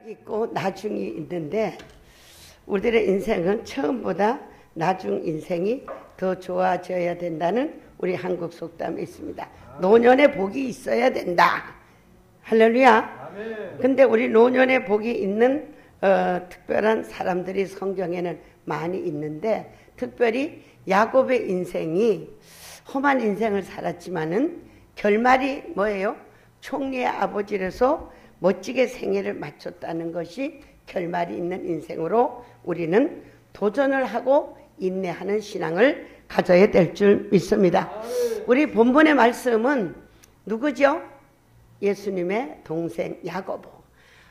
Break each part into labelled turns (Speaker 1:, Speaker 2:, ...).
Speaker 1: 있고 나중이 있는데 우리들의 인생은 처음보다 나중 인생이 더 좋아져야 된다는 우리 한국 속담이 있습니다. 노년의 복이 있어야 된다. 할렐루야. 근데 우리 노년의 복이 있는 특별한 사람들이 성경에는 많이 있는데, 특별히 야곱의 인생이 험한 인생을 살았지만은 결말이 뭐예요? 총리의 아버지로서 멋지게 생애를 마쳤다는 것이 결말이 있는 인생으로 우리는 도전을 하고 인내하는 신앙을 가져야 될 줄 믿습니다. 우리 본문의 말씀은 누구죠? 예수님의 동생 야고보.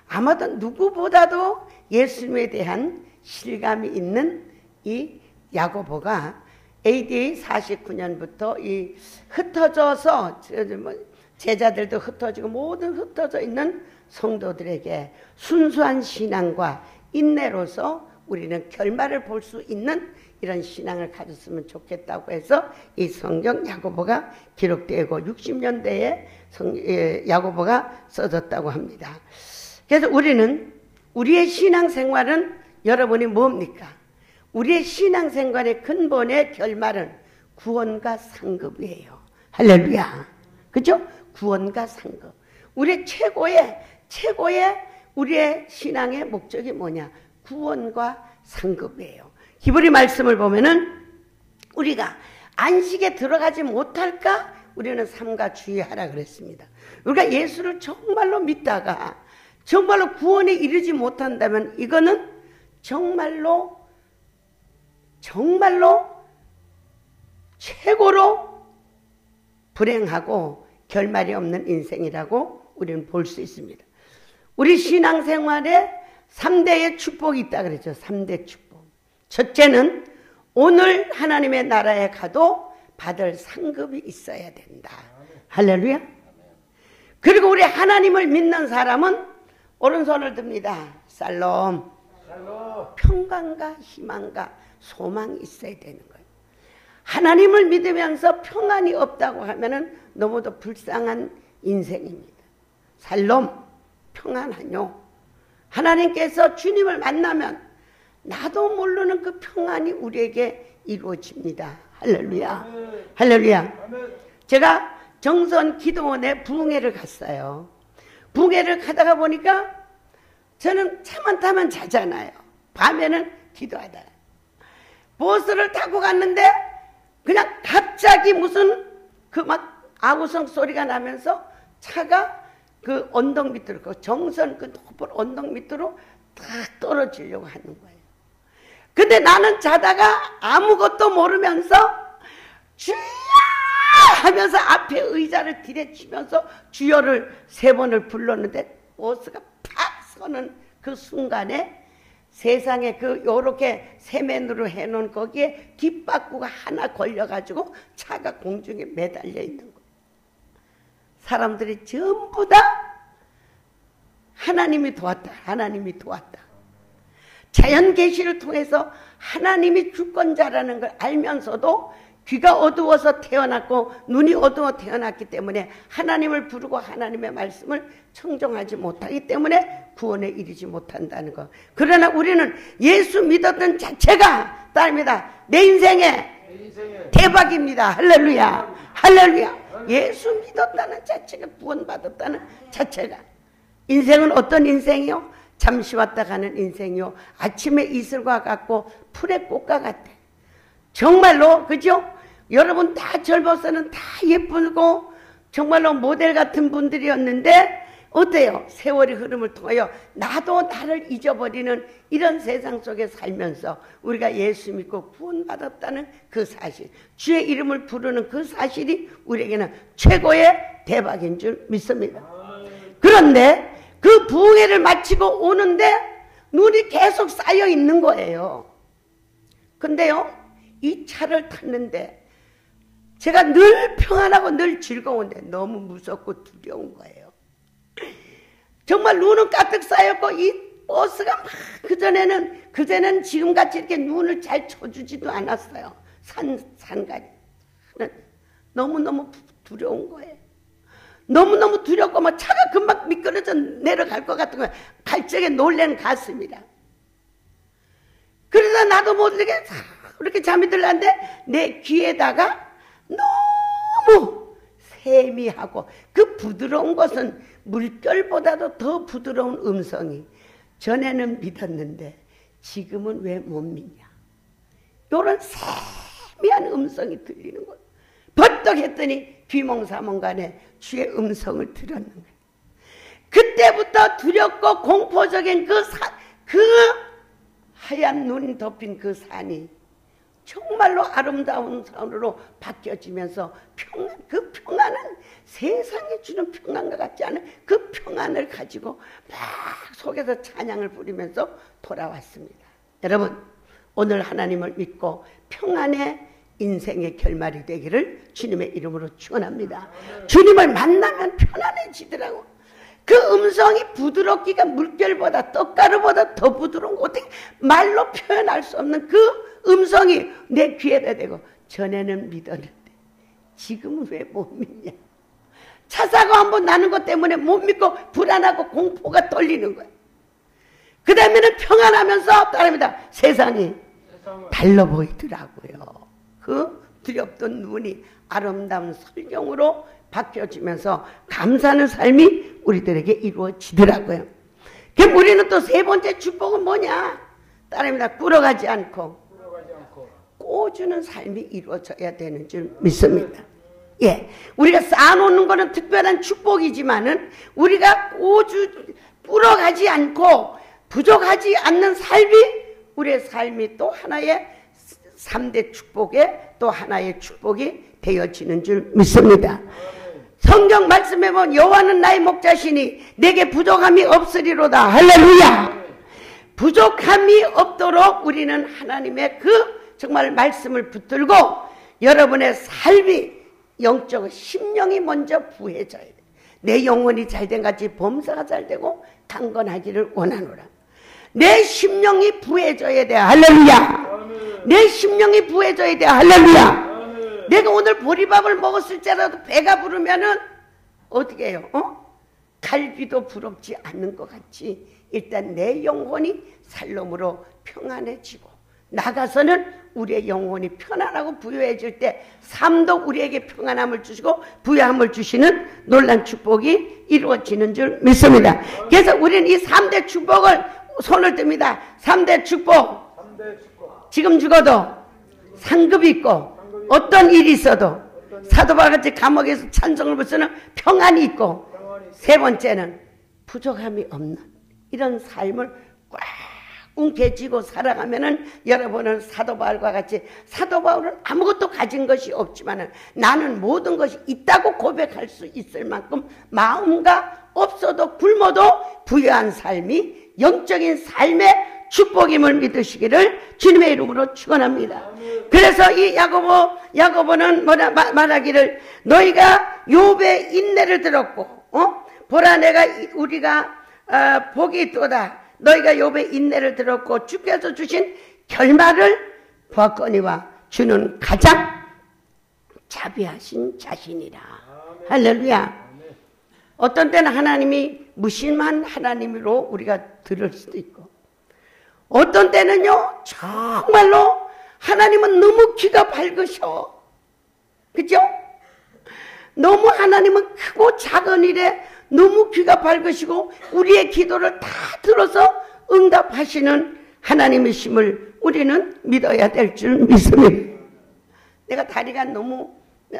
Speaker 1: 아마도 누구보다도 예수님에 대한 실감이 있는 이 야고보가 AD 49년부터 이 흩어져서 제자들도 흩어지고 모든 흩어져 있는 성도들에게 순수한 신앙과 인내로서 우리는 결말을 볼 수 있는 이런 신앙을 가졌으면 좋겠다고 해서 이 성경 야고보가 기록되고 60년대에 야고보가 써졌다고 합니다. 그래서 우리는 우리의 신앙생활은 여러분이 뭡니까? 우리의 신앙생활의 근본의 결말은 구원과 상급이에요. 할렐루야. 그죠? 구원과 상급. 우리의 최고의 우리의 신앙의 목적이 뭐냐? 구원과 상급이에요. 히브리 말씀을 보면은 우리가 안식에 들어가지 못할까? 우리는 삼가 주의하라 그랬습니다. 우리가 예수를 정말로 믿다가 정말로 구원에 이르지 못한다면 이거는 정말로 최고로 불행하고 결말이 없는 인생이라고 우리는 볼 수 있습니다. 우리 신앙생활에 3대의 축복이 있다 그랬죠. 3대 축복. 첫째는 오늘 하나님의 나라에 가도 받을 상급이 있어야 된다. 할렐루야. 그리고 우리 하나님을 믿는 사람은 오른손을 듭니다. 살롬. 평강과 희망과 소망이 있어야 되는 거예요. 하나님을 믿으면서 평안이 없다고 하면은 너무도 불쌍한 인생입니다. 살롬, 평안하뇨. 하나님께서 주님을 만나면 나도 모르는 그 평안이 우리에게 이루어집니다. 할렐루야. 할렐루야. 제가 정선 기도원에 부흥회를 갔어요. 부흥회를 가다가 보니까 저는 차만 타면 자잖아요. 밤에는 기도하다. 버스를 타고 갔는데 그냥 갑자기 무슨 그 막 아우성 소리가 나면서 차가 그 언덕 밑으로, 그 정선 그 높은 언덕 밑으로 딱 떨어지려고 하는 거예요. 근데 나는 자다가 아무것도 모르면서 주여 하면서 앞에 의자를 들이치면서 주여를 3번을 불렀는데 버스가 팍 서는 그 순간에 세상에 그 요렇게 세면으로 해놓은 거기에 뒷바퀴가 하나 걸려가지고 차가 공중에 매달려 있는 거예요. 사람들이 전부 다 하나님이 도왔다. 하나님이 도왔다. 자연 계시를 통해서 하나님이 주권자라는 걸 알면서도 귀가 어두워서 태어났고 눈이 어두워 태어났기 때문에 하나님을 부르고 하나님의 말씀을 청종하지 못하기 때문에 구원에 이르지 못한다는 것. 그러나 우리는 예수 믿었던 자체가 딸입니다. 내 인생의 대박입니다. 할렐루야. 할렐루야. 예수 믿었다는 자체가, 구원받았다는 자체가. 인생은 어떤 인생이요? 잠시 왔다 가는 인생이요. 아침에 이슬과 같고 풀의 꽃과 같아. 정말로, 그죠? 여러분 다 젊어서는 다 예쁘고 정말로 모델 같은 분들이었는데 어때요? 세월의 흐름을 통하여 나도 나를 잊어버리는 이런 세상 속에 살면서 우리가 예수 믿고 구원받았다는 그 사실, 주의 이름을 부르는 그 사실이 우리에게는 최고의 대박인 줄 믿습니다. 그런데 그 부흥회를 마치고 오는데 눈이 계속 쌓여 있는 거예요. 근데요, 이 차를 탔는데 제가 늘 평안하고 늘 즐거운데 너무 무섭고 두려운 거예요. 정말 눈은 가득 쌓였고 이 버스가 막 그전에는 지금같이 이렇게 눈을 잘 쳐주지도 않았어요. 산간이. 너무너무 두려운 거예요. 너무너무 두렵고 막 차가 금방 미끄러져 내려갈 것 같은 거야. 갈적에 놀래는 가슴이라. 그러다 나도 모르게 그렇게 잠이 들었는데 내 귀에다가 너무 세미하고 그 부드러운 것은 물결보다도 더 부드러운 음성이 전에는 믿었는데 지금은 왜 못 믿냐. 이런 세미한 음성이 들리는 거예요. 벌떡 했더니 귀몽사몽간에 주의 음성을 들었는 거예요. 그때부터 두렵고 공포적인 그 하얀 눈이 덮인 그 산이 정말로 아름다운 산으로 바뀌어지면서 그 평안은 세상에 주는 평안과 같지 않은 그 평안을 가지고 막 속에서 찬양을 부리면서 돌아왔습니다. 여러분, 오늘 하나님을 믿고 평안의 인생의 결말이 되기를 주님의 이름으로 축원합니다. 주님을 만나면 편안해지더라고. 그 음성이 부드럽기가 물결보다 떡가루보다 더 부드러운 거 어떻게 말로 표현할 수 없는 그 음성이 내 귀에다 대고 전에는 믿었는데 지금은 왜 못 믿냐. 차사고 한번 나는 것 때문에 못 믿고 불안하고 공포가 떨리는 거야. 그 다음에는 평안하면서 따릅니다. 세상이 달라 보이더라고요. 그 두렵던 눈이 아름다운 설경으로 바뀌어지면서 감사하는 삶이 우리들에게 이루어지더라고요. 그럼 우리는 또 세 번째 축복은 뭐냐? 따릅니다. 꿇어가지 않고 꿔주는 삶이 이루어져야 되는 줄 믿습니다. 예, 우리가 쌓아놓는 거는 특별한 축복이지만은 우리가 꿇어가지 않고 부족하지 않는 삶이 우리의 삶이 또 하나의 3대 축복의 또 하나의 축복이 되어지는 줄 믿습니다. 성경 말씀에 보면 여호와는 나의 목자시니 내게 부족함이 없으리로다. 할렐루야. 부족함이 없도록 우리는 하나님의 그 정말 말씀을 붙들고 여러분의 삶이 영적 심령이 먼저 부해져야 돼. 내 영혼이 잘된 같이 범사가 잘되고 강건하기를 원하노라. 내 심령이 부해져야 돼. 할렐루야. 내 심령이 부해져야 돼. 할렐루야. 내가 오늘 보리밥을 먹었을지라도 배가 부르면은 어떻게 해요? 갈비도 부럽지 않는 것 같이 일단 내 영혼이 살롬으로 평안해지고 나가서는 우리의 영혼이 편안하고 부유해질 때 삶도 우리에게 평안함을 주시고 부유함을 주시는 놀란 축복이 이루어지는 줄 믿습니다. 그래서 우리는 이 3대 축복을 손을 듭니다. 3대 축복. 지금 죽어도 상급이 있고 어떤 일이 있어도 사도바같이 감옥에서 찬송을 부르는 평안이 있고 세 번째는 부족함이 없는 이런 삶을 꽉 움켜쥐고 살아가면은 여러분은 사도바울과 같이 사도바울은 아무것도 가진 것이 없지만은 나는 모든 것이 있다고 고백할 수 있을 만큼 마음과 없어도 굶어도 부유한 삶이 영적인 삶의 축복임을 믿으시기를 주님의 이름으로 축원합니다. 그래서 이 야고보는 말하기를 너희가 욥의 인내를 들었고 보라 우리가 복이 있도다. 너희가 욥의 인내를 들었고 주께서 주신 결말을 보았거니와 주는 가장 자비하신 자신이라. 할렐루야. 어떤 때는 하나님이 무심한 하나님으로 우리가 들을 수도 있고 어떤 때는요 정말로 하나님은 너무 귀가 밝으셔. 그죠? 너무 하나님은 크고 작은 일에 너무 귀가 밝으시고 우리의 기도를 다 들어서 응답하시는 하나님이심을 우리는 믿어야 될 줄 믿습니다. 내가 다리가 너무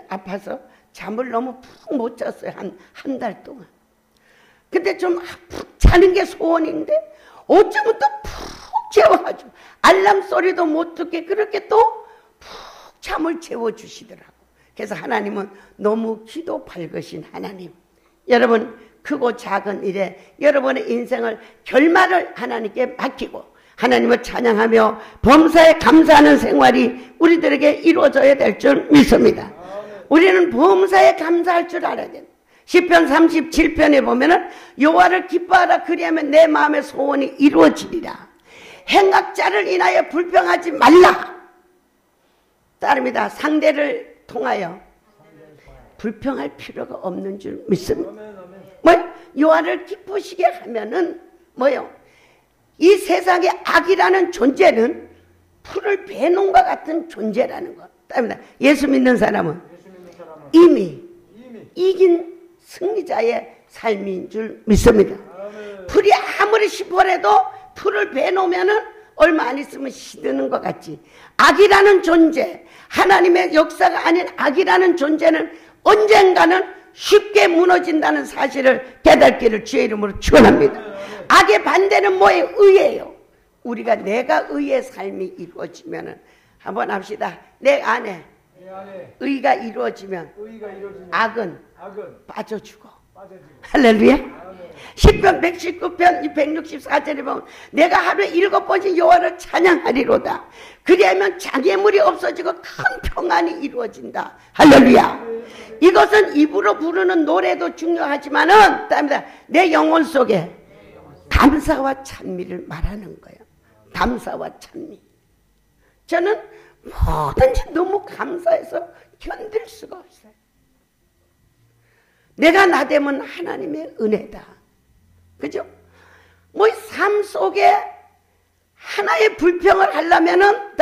Speaker 1: 아파서 잠을 너무 푹 못 잤어요. 한 달 동안. 근데 좀 푹 자는 게 소원인데 어쩌면 또 푹 재워가지고 알람 소리도 못 듣게 그렇게 또 푹 잠을 재워주시더라고. 그래서 하나님은 너무 기도 밝으신 하나님. 여러분 크고 작은 일에 여러분의 인생을 결말을 하나님께 맡기고 하나님을 찬양하며 범사에 감사하는 생활이 우리들에게 이루어져야 될 줄 믿습니다. 우리는 범사에 감사할 줄 알아야 됩니다. 시편 37편에 보면은 여호와를 기뻐하라 그리하면 내 마음의 소원이 이루어지리라. 행악자를 인하여 불평하지 말라. 따릅니다. 상대를 통하여 불평할 필요가 없는 줄 믿습니다. 여호와를 기쁘시게 하면은 뭐요? 이 세상의 악이라는 존재는 풀을 베놈과 같은 존재라는 것. 예수 믿는 사람은 이미 이긴 승리자의 삶인 줄 믿습니다. 풀이 아무리 시퍼래도 풀을 베놓으면은 얼마 안 있으면 시드는 것 같지. 악이라는 존재, 하나님의 역사가 아닌 악이라는 존재는 언젠가는 쉽게 무너진다는 사실을 깨닫기를 주의 이름으로 축원합니다. 악의 반대는 뭐예요? 의예요. 우리가 내가 의의 삶이 이루어지면은 한번 합시다. 내 안에 의가 이루어지면 악은 빠져주고. 할렐루야. 시편 119편 164절에 보면 내가 하루에 7번씩 여호와를 찬양하리로다. 그리하면 장애물이 없어지고 큰 평안이 이루어진다. 할렐루야. 이것은 입으로 부르는 노래도 중요하지만은 내 영혼 속에 감사와 찬미를 말하는 거예요. 감사와 찬미. 저는 뭐든지 너무 감사해서 견딜 수가 없어요. 내가 나되면 하나님의 은혜다. 그죠? 뭐 삶 속에 하나의 불평을 하려면은,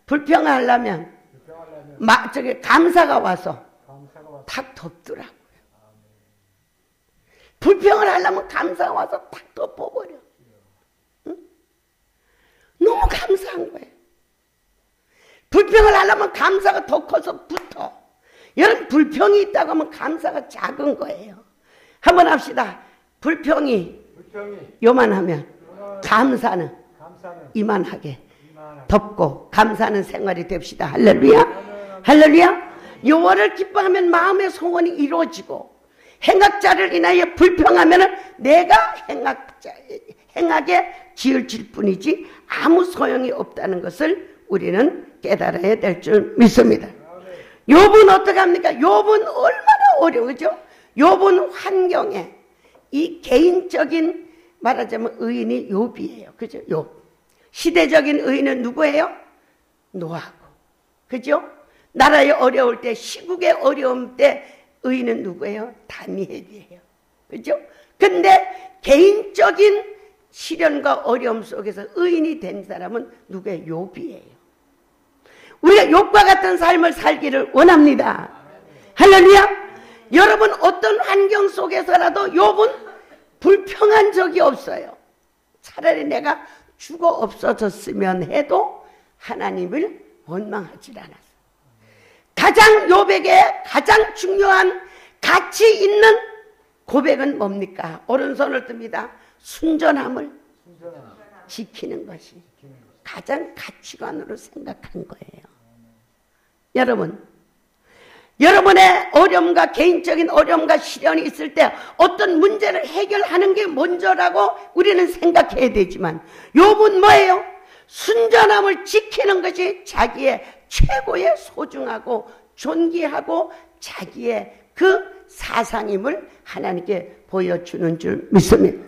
Speaker 1: 불평을 하려면, 감사가 와서 탁 덮더라고요. 불평을 하려면 감사가 와서 탁 덮어버려. 응? 너무 감사한 거예요. 불평을 하려면 감사가 더 커서 붙어. 여러분, 불평이 있다고 하면 감사가 작은 거예요. 한번 합시다. 불평이 요만하면 감사는 이만하게 덮고 감사하는 생활이 됩시다. 할렐루야. 할렐루야. 여호와를 기뻐하면 마음의 소원이 이루어지고 행악자를 인하여 불평하면 내가 행하게 지을질 뿐이지 아무 소용이 없다는 것을 우리는 깨달아야 될 줄 믿습니다. 욥은 어떻게 합니까? 욥은 얼마나 어려우죠? 욥은 환경에 이 개인적인 말하자면 의인이 욥이에요. 그죠? 욥. 시대적인 의인은 누구예요? 노아고. 그죠? 나라의 어려울 때, 시국의 어려움 때 의인은 누구예요? 다니엘이에요. 그죠? 근데 개인적인 시련과 어려움 속에서 의인이 된 사람은 누구예요? 욥이에요. 우리가 욥과 같은 삶을 살기를 원합니다. 할렐루야. 여러분, 어떤 환경 속에서라도 욥은 불평한 적이 없어요. 차라리 내가 죽어 없어졌으면 해도 하나님을 원망하지 않았어요. 가장 욥에게 가장 중요한 가치 있는 고백은 뭡니까? 오른손을 듭니다. 순전함을 지키는 것이 가장 가치관으로 생각한 거예요. 여러분, 여러분의 어려움과 개인적인 어려움과 시련이 있을 때 어떤 문제를 해결하는 게 먼저라고 우리는 생각해야 되지만 욥은 뭐예요? 순전함을 지키는 것이 자기의 최고의 소중하고 존귀하고 자기의 그 사상임을 하나님께 보여주는 줄 믿습니다.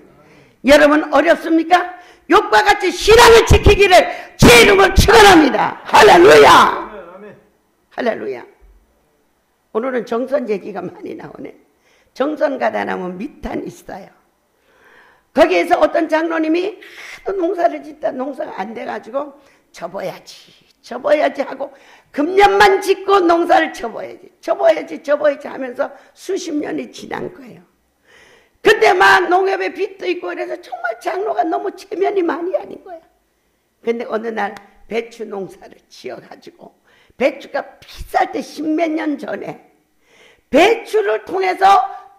Speaker 1: 여러분 어렵습니까? 욥과 같이 신앙을 지키기를 제 이름을 축원합니다. 할렐루야. 할렐루야. 오늘은 정선 얘기가 많이 나오네. 정선 가다 나면 밑탄 있어요. 거기에서 어떤 장로님이 하도 농사를 짓다 농사가 안 돼가지고 접어야지 하고 금년만 짓고 농사를 접어야지 하면서 수십 년이 지난 거예요. 근데 막 농협에 빚도 있고 그래서 정말 장로가 너무 체면이 많이 아닌 거야. 근데 어느 날 배추 농사를 지어가지고 배추가 비쌀 때 십몇 년 전에 배추를 통해서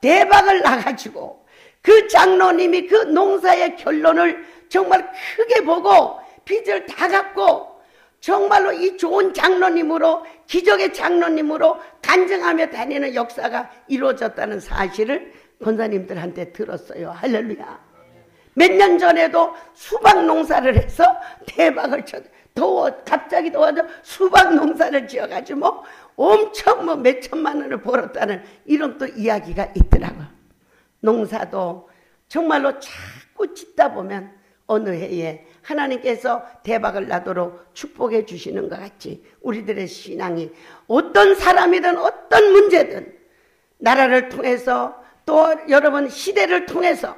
Speaker 1: 대박을 나가지고 그 장로님이 그 농사의 결론을 정말 크게 보고 빚을 다 갚고 정말로 이 좋은 장로님으로 기적의 장로님으로 간증하며 다니는 역사가 이루어졌다는 사실을 권사님들한테 들었어요. 할렐루야. 몇 년 전에도 수박 농사를 해서 대박을 갑자기 더워서 수박 농사를 지어가지고 엄청 몇 천만 원을 벌었다는 이런 또 이야기가 있더라고요. 농사도 정말로 자꾸 짓다 보면 어느 해에 하나님께서 대박을 나도록 축복해 주시는 것 같이 우리들의 신앙이 어떤 사람이든 어떤 문제든 나라를 통해서 또 여러분 시대를 통해서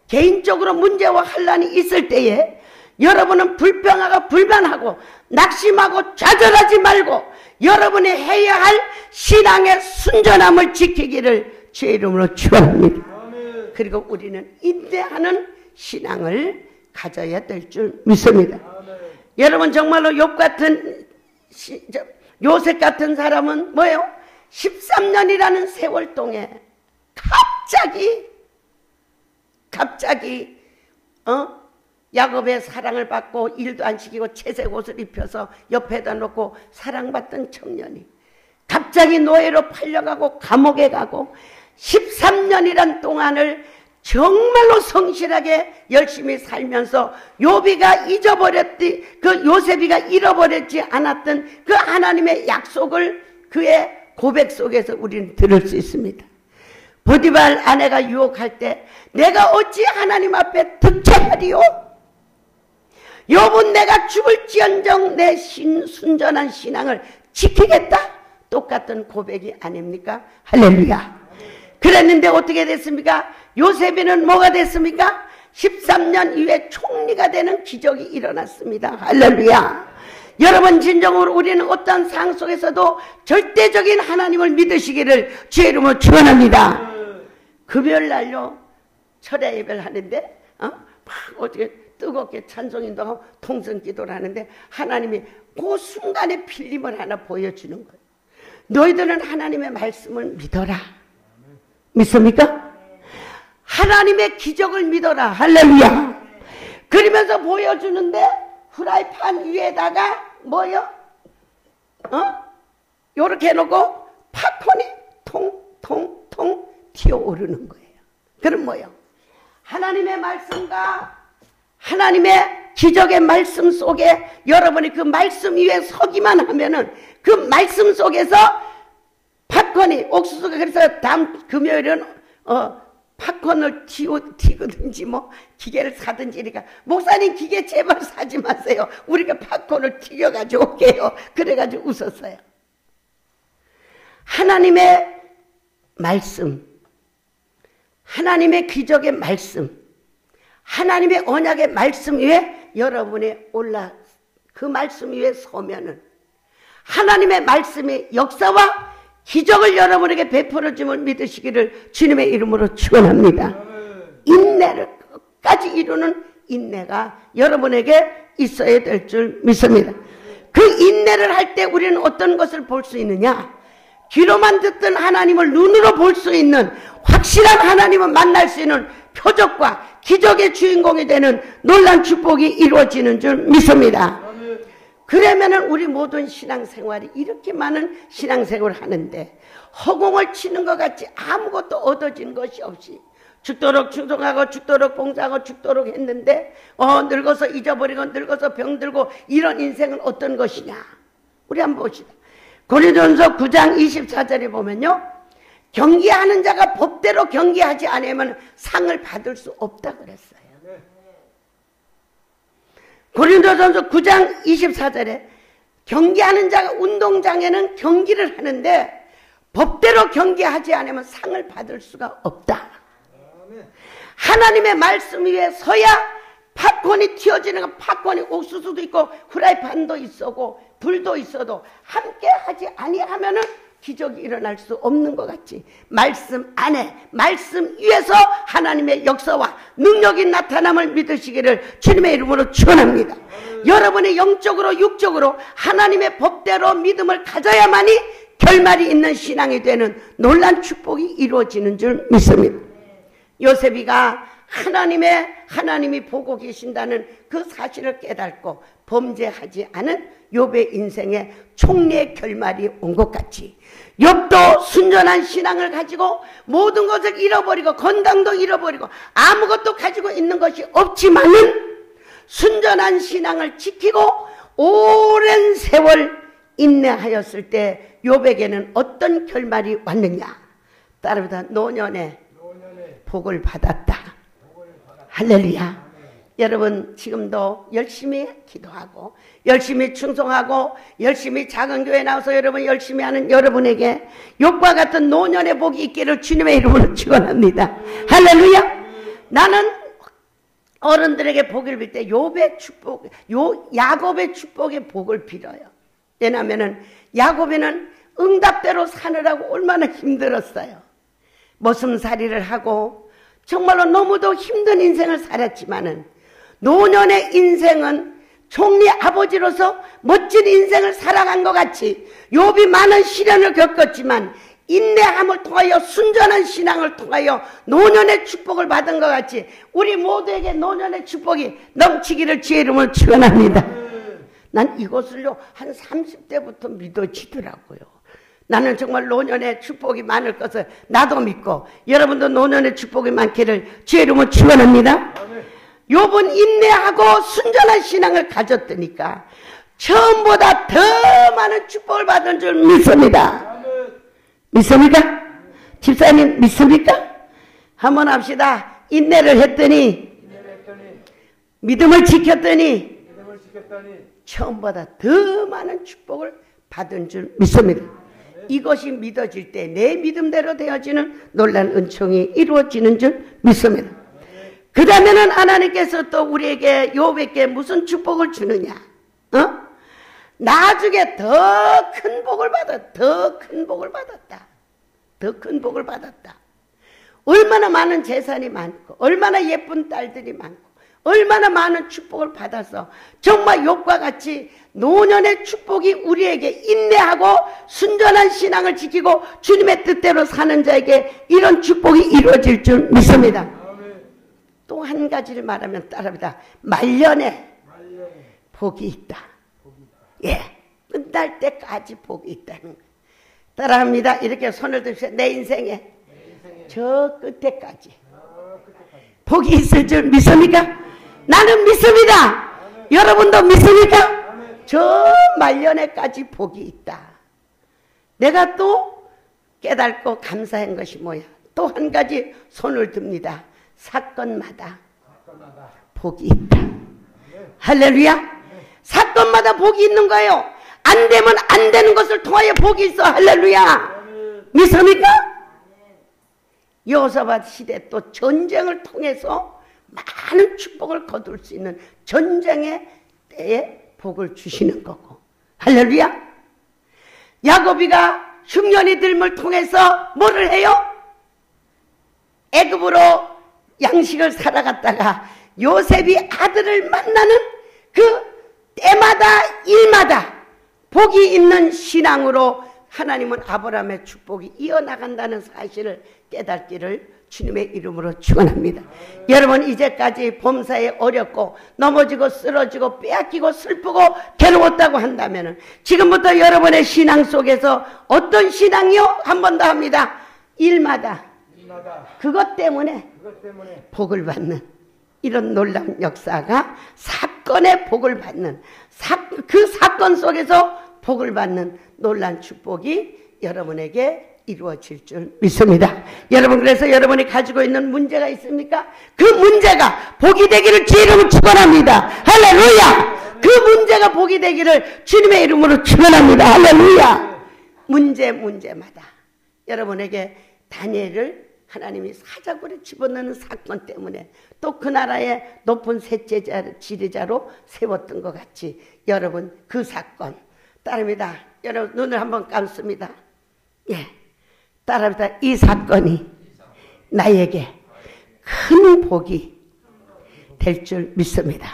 Speaker 1: 개인적으로 문제와 환란이 있을 때에 여러분은 불평하고 불만하고 낙심하고 좌절하지 말고 여러분이 해야 할 신앙의 순전함을 지키기를 주의 이름으로 축원합니다. 그리고 우리는 인내하는 신앙을 가져야 될 줄 믿습니다. 여러분 정말로 요셉 같은 사람은 뭐예요? 13년이라는 세월 동에 갑자기 야곱의 사랑을 받고 일도 안 시키고 채색 옷을 입혀서 옆에다 놓고 사랑받던 청년이 갑자기 노예로 팔려가고 감옥에 가고 13년이란 동안을 정말로 성실하게 열심히 살면서 요셉이가 잃어버렸지 않았던 그 하나님의 약속을 그의 고백 속에서 우리는 들을 수 있습니다. 보디발 아내가 유혹할 때 내가 어찌 하나님 앞에 득죄하리요? 욥은 내가 죽을지언정 내 순전한 신앙을 지키겠다. 똑같은 고백이 아닙니까? 할렐루야. 그랬는데 어떻게 됐습니까? 요셉이는 뭐가 됐습니까? 13년 이후에 총리가 되는 기적이 일어났습니다. 할렐루야. 여러분 진정으로 우리는 어떤 상황 속에서도 절대적인 하나님을 믿으시기를 주의 이름으로 축원합니다. 금요일 날요 철야 예배를 하는데 막 어떻게 뜨겁게 찬송인도하고 통성기도를 하는데 하나님이 그 순간에 필름을 하나 보여주는 거예요. 너희들은 하나님의 말씀을 믿어라. 믿습니까? 하나님의 기적을 믿어라. 할렐루야. 그러면서 보여주는데 프라이팬 위에다가 뭐요? 요렇게 해놓고 팝콘이 통통통 튀어오르는 거예요. 그럼 뭐요? 하나님의 말씀과 하나님의 기적의 말씀 속에 여러분이 그 말씀 위에 서기만 하면은 그 말씀 속에서 팝콘이 옥수수가 그래서 다음 금요일은 팝콘을 튀거든지 뭐 기계를 사든지 그러니까 목사님 기계 제발 사지 마세요. 우리가 팝콘을 튀겨가지고 올게요. 그래가지고 웃었어요. 하나님의 말씀, 하나님의 기적의 말씀, 하나님의 언약의 말씀 위에 여러분이 그 말씀 위에 서면은 하나님의 말씀의 역사와 기적을 여러분에게 베풀어줌을 믿으시기를 주님의 이름으로 축원합니다. 인내를 끝까지 이루는 인내가 여러분에게 있어야 될 줄 믿습니다. 그 인내를 할 때 우리는 어떤 것을 볼 수 있느냐? 귀로만 듣던 하나님을 눈으로 볼 수 있는 확실한 하나님을 만날 수 있는 표적과 기적의 주인공이 되는 놀라운 축복이 이루어지는 줄 믿습니다. 그러면은 우리 모든 신앙생활이 이렇게 많은 신앙생활을 하는데 허공을 치는 것 같이 아무것도 얻어진 것이 없이 죽도록 충성하고 죽도록 봉사하고 죽도록 했는데 늙어서 잊어버리고 늙어서 병들고 이런 인생은 어떤 것이냐? 우리 한번 봅시다. 고린도전서 9장 24절에 보면요. 경계하는 자가 법대로 경계하지 않으면 상을 받을 수 없다 그랬어요. 고린도전서 9장 24절에 경계하는 자가 운동장에는 경기를 하는데 법대로 경계하지 않으면 상을 받을 수가 없다. 하나님의 말씀 위에 서야 팝콘이 튀어지는 건 팝콘이 옥수수도 있고 후라이팬도 있어고 불도 있어도 함께 하지 아니하면은 기적이 일어날 수 없는 것 같지. 말씀 안에 말씀 위에서 하나님의 역사와 능력이 나타남을 믿으시기를 주님의 이름으로 축원합니다. 여러분이 영적으로 육적으로 하나님의 법대로 믿음을 가져야만이 결말이 있는 신앙이 되는 놀란 축복이 이루어지는 줄 믿습니다. 요셉이가 하나님이 보고 계신다는 그 사실을 깨닫고 범죄하지 않은 욥의 인생에 총리의 결말이 온 것 같이 욥도 순전한 신앙을 가지고 모든 것을 잃어버리고 건강도 잃어버리고 아무것도 가지고 있는 것이 없지만은 순전한 신앙을 지키고 오랜 세월 인내하였을 때 욥에게는 어떤 결말이 왔느냐? 따르다 노년에 복을 받았다. 할렐루야. 여러분 지금도 열심히 기도하고 열심히 충성하고 열심히 작은 교회 나와서 여러분 열심히 하는 여러분에게 욥과 같은 노년의 복이 있기를 주님의 이름으로 축원합니다. 할렐루야. 나는 어른들에게 복을 빌 때 욥의 축복, 야곱의 축복의 복을 빌어요. 왜냐하면 야곱이는 응답대로 사느라고 얼마나 힘들었어요. 머슴살이를 하고 정말로 너무도 힘든 인생을 살았지만은 노년의 인생은 총리 아버지로서 멋진 인생을 살아간 것 같이 욥이 많은 시련을 겪었지만 인내함을 통하여 순전한 신앙을 통하여 노년의 축복을 받은 것 같이 우리 모두에게 노년의 축복이 넘치기를 주의 이름으로 축원합니다. 난 이것을요 한 30대부터 믿어지더라고요. 나는 정말 노년의 축복이 많을 것을 나도 믿고 여러분도 노년의 축복이 많기를 주의 이름으로 축원합니다. 욥은 인내하고 순전한 신앙을 가졌더니까 처음보다 더 많은 축복을 받은 줄 믿습니다. 믿습니까? 집사님 믿습니까? 한번 합시다. 인내를 했더니 믿음을 지켰더니 처음보다 더 많은 축복을 받은 줄 믿습니다. 이것이 믿어질 때 내 믿음대로 되어지는 놀라운 은총이 이루어지는 줄 믿습니다. 그 다음에는 하나님께서 또 우리에게 욥에게 무슨 축복을 주느냐? 나중에 더 큰 복을 받았다. 더 큰 복을 받았다. 더 큰 복을 받았다. 얼마나 많은 재산이 많고 얼마나 예쁜 딸들이 많고 얼마나 많은 축복을 받아서 정말 욥과 같이 노년의 축복이 우리에게 인내하고 순전한 신앙을 지키고 주님의 뜻대로 사는 자에게 이런 축복이 이루어질 줄 믿습니다. 또 한 가지를 말하면 따라합니다. 말년에 복이 있다. 예, 끝날 때까지 복이 있다는 거예요. 따라합니다. 이렇게 손을 드십시오. 내 인생에 저 끝에까지 복이 있을 줄 믿습니까? 나는 믿습니다. 여러분도 믿습니까? 저 말년에까지 복이 있다. 내가 또 깨닫고 감사한 것이 뭐야? 또 한 가지 손을 듭니다. 사건마다 복이 있다. 할렐루야. 사건마다 복이 있는 거예요. 안 되면 안 되는 것을 통하여 복이 있어. 할렐루야. 믿습니까? 여호사밧 시대 또 전쟁을 통해서 많은 축복을 거둘 수 있는 전쟁의 때에 복을 주시는 거고. 할렐루야. 야곱이가 흉년이 들물 통해서 뭐를 해요? 애굽으로 양식을 사러 갔다가 요셉이 아들을 만나는 그 때마다 일마다 복이 있는 신앙으로 하나님은 아브라함의 축복이 이어나간다는 사실을 깨닫기를 주님의 이름으로 축원합니다. 여러분 이제까지 범사에 어렵고 넘어지고 쓰러지고 빼앗기고 슬프고 괴로웠다고 한다면 지금부터 여러분의 신앙 속에서 어떤 신앙이요? 한 번 더 합니다. 일마다 그것 때문에 복을 받는 이런 놀라운 역사가 사건의 복을 받는 그 사건 속에서 복을 받는 놀라운 축복이 여러분에게 이루어질 줄 믿습니다. 여러분 그래서 여러분이 가지고 있는 문제가 있습니까? 그 문제가 복이 되기를 주의 이름으로 축원합니다. 할렐루야. 그 문제가 복이 되기를 주님의 이름으로 축원합니다. 할렐루야. 문제마다 여러분에게 다니엘을 하나님이 사자굴에 집어넣는 사건 때문에 또 그 나라의 높은 셋째 지리자로 세웠던 것 같이 여러분 그 사건 따릅니다. 여러분 눈을 한번 감습니다. 예, 따릅니다. 이 사건이 나에게 큰 복이 될 줄 믿습니다.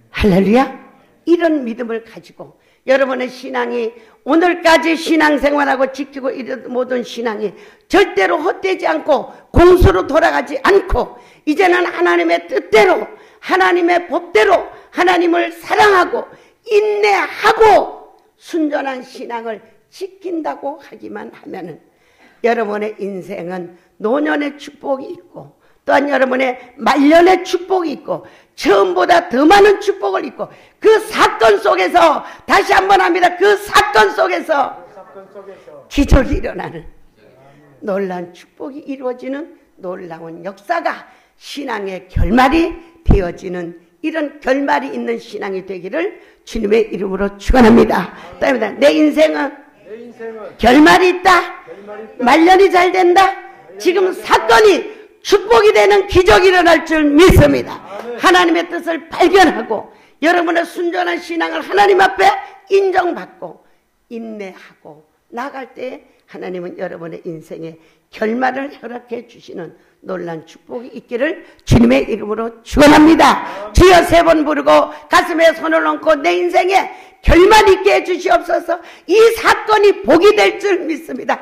Speaker 1: 할렐루야. 이런 믿음을 가지고 여러분의 신앙이 오늘까지 신앙생활하고 지키고 이런 모든 신앙이 절대로 헛되지 않고 공수로 돌아가지 않고 이제는 하나님의 뜻대로 하나님의 법대로 하나님을 사랑하고 인내하고 순전한 신앙을 지킨다고 하기만 하면은 여러분의 인생은 노년의 축복이 있고 또한 여러분의 말년의 축복이 있고 처음보다 더 많은 축복을 있고 그 사건 속에서 다시 한번 합니다. 그 사건 속에서 기적이 일어나는 놀라운 축복이 이루어지는 놀라운 역사가 신앙의 결말이 되어지는 이런 결말이 있는 신앙이 되기를 주님의 이름으로 축원합니다. 내 인생은 결말이 있다. 말년이 잘 된다. 지금 사건이 축복이 되는 기적이 일어날 줄 믿습니다. 하나님의 뜻을 발견하고 여러분의 순전한 신앙을 하나님 앞에 인정받고 인내하고 나갈 때 하나님은 여러분의 인생에 결말을 허락해 주시는 놀란 축복이 있기를 주님의 이름으로 축원합니다. 주여 3번 부르고 가슴에 손을 얹고 내 인생에 결말 있게 해주시옵소서. 이 사건이 복이 될 줄 믿습니다.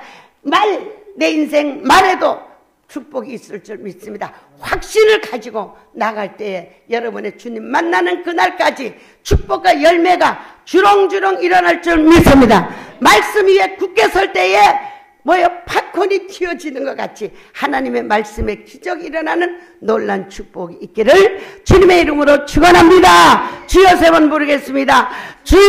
Speaker 1: 내 인생 말에도 축복이 있을 줄 믿습니다. 확신을 가지고 나갈 때에 여러분의 주님 만나는 그날까지 축복과 열매가 주렁주렁 일어날 줄 믿습니다. 말씀 위에 굳게 설 때에 팝콘이 튀어지는 것 같이 하나님의 말씀에 기적이 일어나는 놀란 축복이 있기를 주님의 이름으로 축원합니다. 주여 3번 부르겠습니다. 주여!